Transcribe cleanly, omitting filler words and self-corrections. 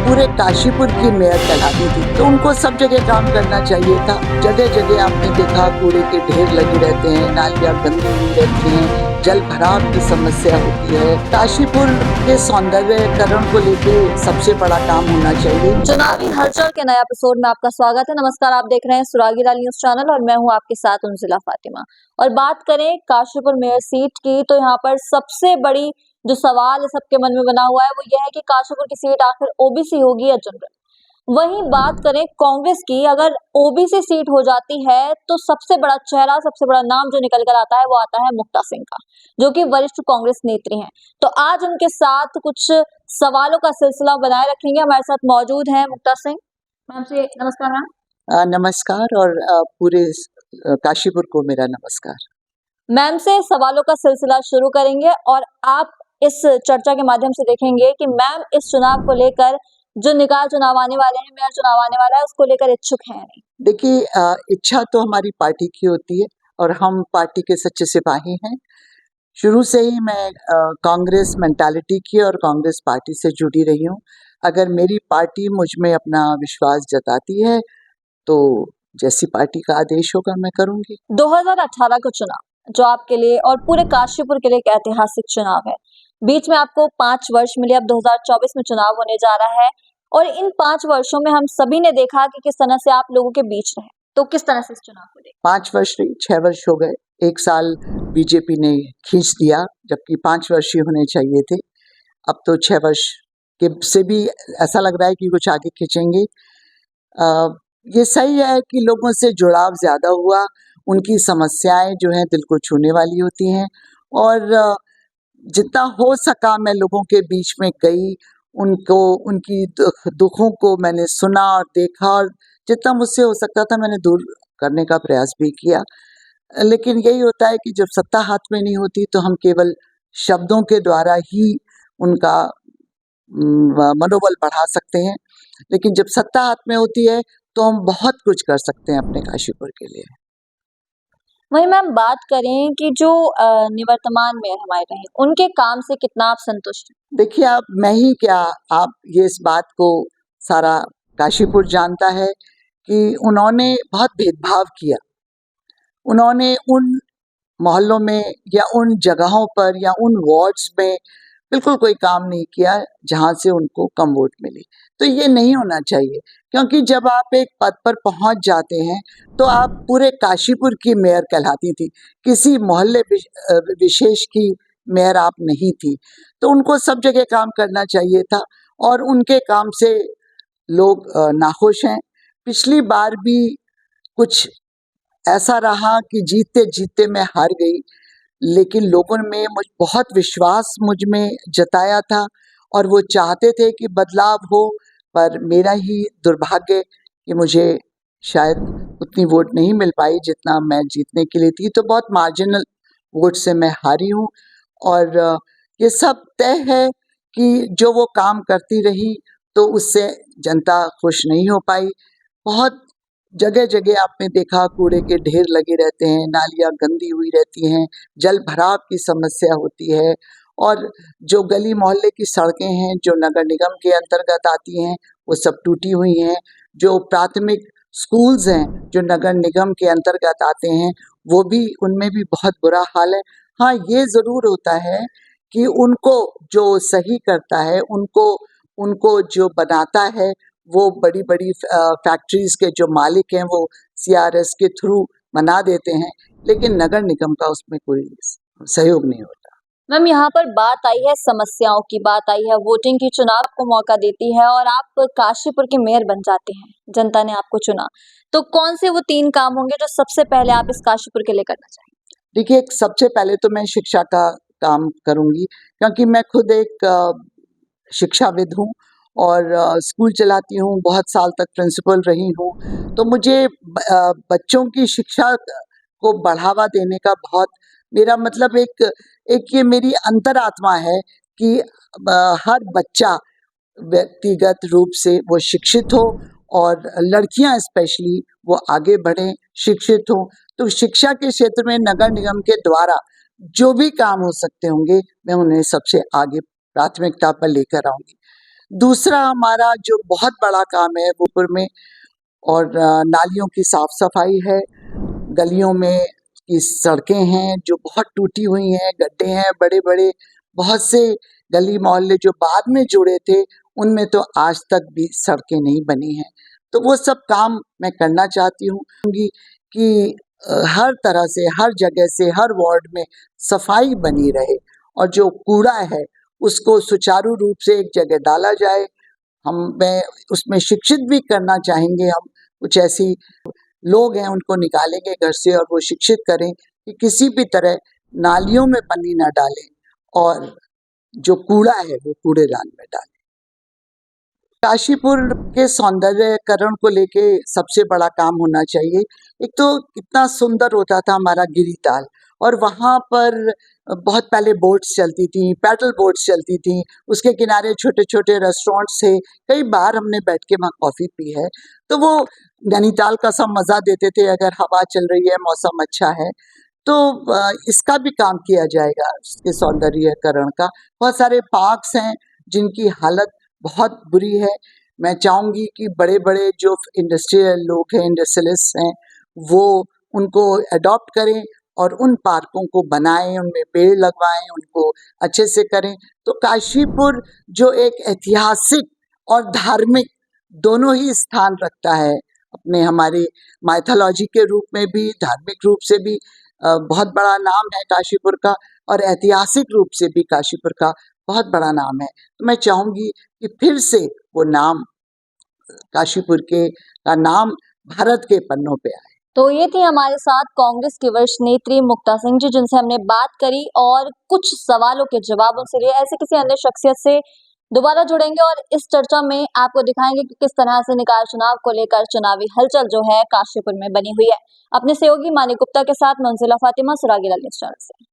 पूरे काशीपुर की मेयर कहलाती थी, तो उनको सब जगह काम करना चाहिए था। जगह जगह आपने देखा कूड़े के ढेर लगे रहते हैं, नालियां गंदी हुई रहती हैं, जल भराव की समस्या होती है। काशीपुर के सौंदर्यकरण को लेके सबसे बड़ा काम होना चाहिए। चुनावी हलचल के नए एपिसोड में आपका स्वागत है। नमस्कार, आप देख रहे हैं सुरागीलाल न्यूज चैनल और मैं हूं आपके साथ उनजिला फातिमा। और बात करें काशीपुर मेयर सीट की, तो यहाँ पर सबसे बड़ी जो सवाल है सबके मन में बना हुआ है वो यह है कि काशीपुर की सीट आखिर ओबीसी होगी या जनरल। वहीं बात करें कांग्रेस की, अगर ओबीसी सीट हो जाती है तो सबसे बड़ा चेहरा, सबसे बड़ा नाम जो निकल कर आता है वो आता है मुक्ता सिंह का, जो कि वरिष्ठ कांग्रेस नेत्री हैं। तो आज उनके साथ कुछ सवालों का सिलसिला बनाए रखेंगे। हमारे साथ मौजूद हैं मुक्ता सिंह मैम। से नमस्कार मैम। नमस्कार और पूरे काशीपुर को मेरा नमस्कार। मैम से सवालों का सिलसिला शुरू करेंगे और आप इस चर्चा के माध्यम से देखेंगे कि मैम इस चुनाव को लेकर, जो निकाय चुनाव आने वाले हैं, मेयर चुनाव आने वाला है, उसको लेकर इच्छुक हैं नहीं। देखिए, इच्छा तो हमारी पार्टी की होती है और हम पार्टी के सच्चे सिपाही हैं। शुरू से ही मैं कांग्रेस मेंटालिटी की और कांग्रेस पार्टी से जुड़ी रही हूँ। अगर मेरी पार्टी मुझ में अपना विश्वास जताती है तो जैसी पार्टी का आदेश होगा मैं करूंगी। 2018 का चुनाव जो आपके लिए और पूरे काशीपुर के लिए एक ऐतिहासिक चुनाव है। बीच में आपको 5 वर्ष मिले, अब 2024 में चुनाव होने जा रहा है और इन 5 वर्षों में हम सभी ने देखा कि किस तरह से आप लोगों के बीच रहे। तो किस तरह से इस चुनाव को देखा? 5 वर्ष नहीं, 6 वर्ष हो गए। 1 साल बीजेपी ने खींच दिया, जबकि 5 वर्ष ही होने चाहिए थे। अब तो 6 वर्ष के से भी ऐसा लग रहा है कि कुछ आगे खींचेंगे। ये सही है कि लोगों से जुड़ाव ज़्यादा हुआ, उनकी समस्याएं जो हैं दिल को छूने वाली होती हैं और जितना हो सका मैं लोगों के बीच में गई, उनको उनकी दुखों को मैंने सुना और देखा और जितना मुझसे हो सकता था मैंने दूर करने का प्रयास भी किया। लेकिन यही होता है कि जब सत्ता हाथ में नहीं होती तो हम केवल शब्दों के द्वारा ही उनका मनोबल बढ़ा सकते हैं, लेकिन जब सत्ता हाथ में होती है तो हम बहुत कुछ कर सकते हैं अपने काशीपुर के लिए। वहीं मैम बात करें कि जो निवर्तमान मेयर हमारे रहे, उनके काम से कितना आप संतुष्ट हैं? देखिए, आप मैं ही क्या, आप ये इस बात को सारा काशीपुर जानता है कि उन्होंने बहुत भेदभाव किया। उन्होंने उन मोहल्लों में या उन जगहों पर या उन वार्ड्स में बिल्कुल कोई काम नहीं किया जहाँ से उनको कम वोट मिले। तो ये नहीं होना चाहिए, क्योंकि जब आप एक पद पर पहुँच जाते हैं तो आप पूरे काशीपुर की मेयर कहलाती थी, किसी मोहल्ले विशेष की मेयर आप नहीं थी। तो उनको सब जगह काम करना चाहिए था और उनके काम से लोग नाखुश हैं। पिछली बार भी कुछ ऐसा रहा कि जीतते जीतते मैं हार गई, लेकिन लोगों ने बहुत विश्वास मुझ में जताया था और वो चाहते थे कि बदलाव हो, पर मेरा ही दुर्भाग्य कि मुझे शायद उतनी वोट नहीं मिल पाई जितना मैं जीतने के लिए थी। तो बहुत मार्जिनल वोट से मैं हारी हूँ और ये सब तय है कि जो वो काम करती रही तो उससे जनता खुश नहीं हो पाई। बहुत जगह जगह आपने देखा कूड़े के ढेर लगे रहते हैं, नालियां गंदी हुई रहती हैं, जल भराव की समस्या होती है और जो गली मोहल्ले की सड़कें हैं जो नगर निगम के अंतर्गत आती हैं वो सब टूटी हुई हैं। जो प्राथमिक स्कूल्स हैं जो नगर निगम के अंतर्गत आते हैं वो भी, उनमें भी बहुत बुरा हाल है। हाँ, ये ज़रूर होता है कि उनको जो सही करता है, उनको उनको जो बनाता है वो बड़ी-बड़ी फैक्ट्रीज़ के जो मालिक हैं वो सीआरएस के थ्रू बना देते हैं, लेकिन नगर निगम का उसमें कोई सहयोग नहीं होता। मैम यहाँ पर बात आई है समस्याओं की, बात आई है वोटिंग की। चुनाव को मौका देती है और आप काशीपुर के मेयर बन जाते हैं, जनता ने आपको चुना, तो कौन से वो 3 काम होंगे जो सबसे पहले आप इस काशीपुर के लिए करना चाहेंगे? देखिए, सबसे पहले तो मैं शिक्षा का काम करूँगी, क्योंकि मैं खुद एक शिक्षाविद हूँ और स्कूल चलाती हूँ, बहुत साल तक प्रिंसिपल रही हूँ। तो मुझे बच्चों की शिक्षा को बढ़ावा देने का बहुत, मेरा मतलब एक ये मेरी अंतरात्मा है कि हर बच्चा व्यक्तिगत रूप से वो शिक्षित हो और लड़कियां स्पेशली वो आगे बढ़ें, शिक्षित हों। तो शिक्षा के क्षेत्र में नगर निगम के द्वारा जो भी काम हो सकते होंगे मैं उन्हें सबसे आगे प्राथमिकता पर लेकर आऊँगी। दूसरा हमारा जो बहुत बड़ा काम है वो पुर में और नालियों की साफ सफाई है। गलियों में की सड़कें हैं जो बहुत टूटी हुई हैं, गड्ढे हैं बड़े बड़े। बहुत से गली मोहल्ले जो बाद में जुड़े थे उनमें तो आज तक भी सड़कें नहीं बनी हैं। तो वो सब काम मैं करना चाहती हूँ कि हर तरह से, हर जगह से, हर वार्ड में सफाई बनी रहे और जो कूड़ा है उसको सुचारू रूप से एक जगह डाला जाए। मैं उसमें शिक्षित भी करना चाहेंगे। हम कुछ ऐसी लोग हैं उनको निकालेंगे घर से और वो शिक्षित करें कि किसी भी तरह नालियों में पन्नी ना डालें और जो कूड़ा है वो कूड़ेदान में डालें। काशीपुर के सौंदर्यकरण को लेके सबसे बड़ा काम होना चाहिए। एक तो कितना सुंदर होता था हमारा गिरिताल, और वहाँ पर बहुत पहले बोट्स चलती थी, पैडल बोट्स चलती थी, उसके किनारे छोटे छोटे रेस्टोरेंट्स थे। कई बार हमने बैठ के वहाँ कॉफ़ी पी है। तो वो नैनीताल का सब मज़ा देते थे। अगर हवा चल रही है, मौसम अच्छा है तो इसका भी काम किया जाएगा, इसके सौंदर्यीकरण का। बहुत सारे पार्क्स हैं जिनकी हालत बहुत बुरी है। मैं चाहूँगी कि बड़े-बड़े जो इंडस्ट्रियल लोग हैं, इंडस्ट्रियलिस्ट हैं, वो उनको अडॉप्ट करें और उन पार्कों को बनाएँ, उनमें पेड़ लगवाएँ, उनको अच्छे से करें। तो काशीपुर जो एक ऐतिहासिक और धार्मिक दोनों ही स्थान रखता है, अपने हमारी माइथोलॉजी के रूप में भी, धार्मिक रूप से भी बहुत बड़ा नाम है काशीपुर का, और ऐतिहासिक रूप से भी काशीपुर का बहुत बड़ा नाम है। तो मैं चाहूँगी कि फिर से वो नाम काशीपुर का नाम भारत के पन्नों पे आए। तो ये थी हमारे साथ कांग्रेस की वरिष्ठ नेत्री मुक्ता सिंह जी, जिनसे हमने बात करी और कुछ सवालों के जवाब उनसे लिए। ऐसे किसी अन्य शख्सियत से दोबारा जुड़ेंगे और इस चर्चा में आपको दिखाएंगे कि किस तरह से निकाय चुनाव को लेकर चुनावी हलचल जो है काशीपुर में बनी हुई है। अपने सहयोगी मानिक गुप्ता के साथ मंजिला फातिमा, सुरागी न्यूज़ चैनल से।